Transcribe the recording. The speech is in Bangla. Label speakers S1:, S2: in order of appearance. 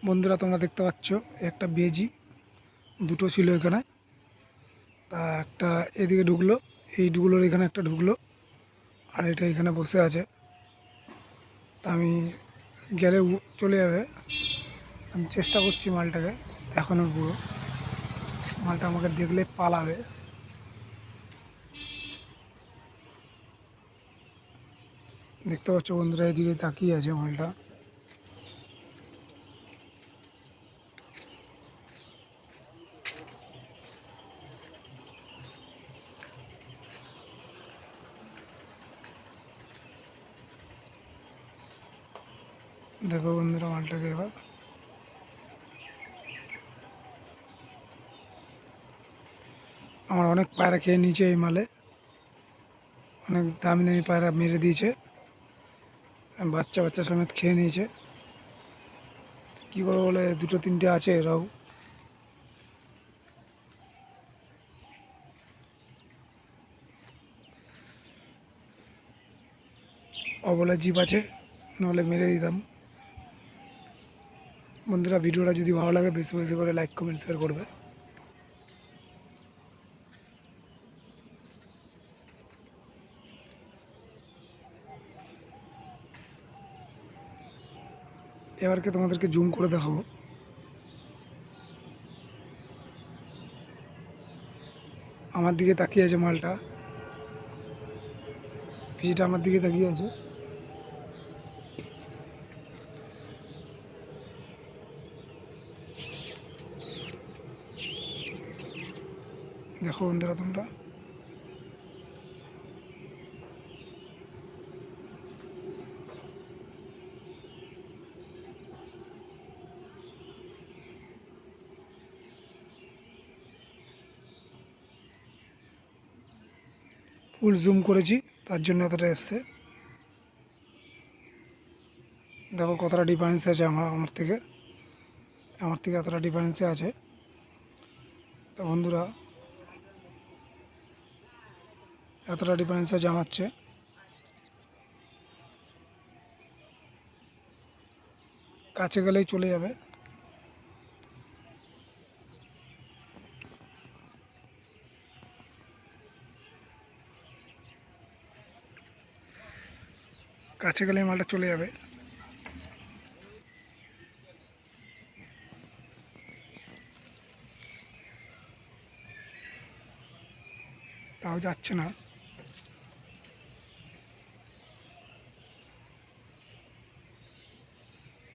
S1: বন্ধুরা তোমরা দেখতে পাচ্ছ একটা বেজি দুটো ছিল এখানে। তা একটা এদিকে ঢুকলো, এই ডুগুলোর এখানে একটা ঢুকলো, আর এটা এখানে বসে আছে। তা আমি গেলে চলে যাবে। আমি চেষ্টা করছি মালটাকে দেখানোর, পুরো মালটা আমাকে দেখলে পালাবে। দেখতে পাচ্ছ বন্ধুরা, এদিকে তাকিয়ে আছে মালটা। দেখো বন্ধুরা মালটাকে এবার। আমার অনেক পায়রা খেয়ে নিয়েছে এই মালে, অনেক দামি দামি পায়রা মেরে দিয়েছে, বাচ্চা বাচ্চা সমেত খেয়ে নিয়েছে। কী করে বলে, দুটো তিনটে আছে এরাও। অবলা জিপ আছে, নাহলে মেরে দিতাম। বন্ধুরা ভিডিওটা যদি ভালো লাগে বেশি বেশি করে লাইক কমেন্ট শেয়ার করবে। এবারকে তোমাদেরকে জুম করে দেখাবো। আমার দিকে তাকিয়ে আছে মালটা, ভিজিটা আমার দিকে তাকিয়ে আছে। দেখো বন্ধুরা তোমরা, ফুল জুম করেছি, তার জন্য এতটা এসছে। দেখো কতটা ডিফারেন্স আছে আমার থেকে এতটা ডিফারেন্সে আছে। তো বন্ধুরা এতটা ডিফারেন্স আছে আমার চেয়ে। কাছে গেলেই চলে যাবে। কাছে গেলেই মালটা চলে যাবে। তাও যাচ্ছে না।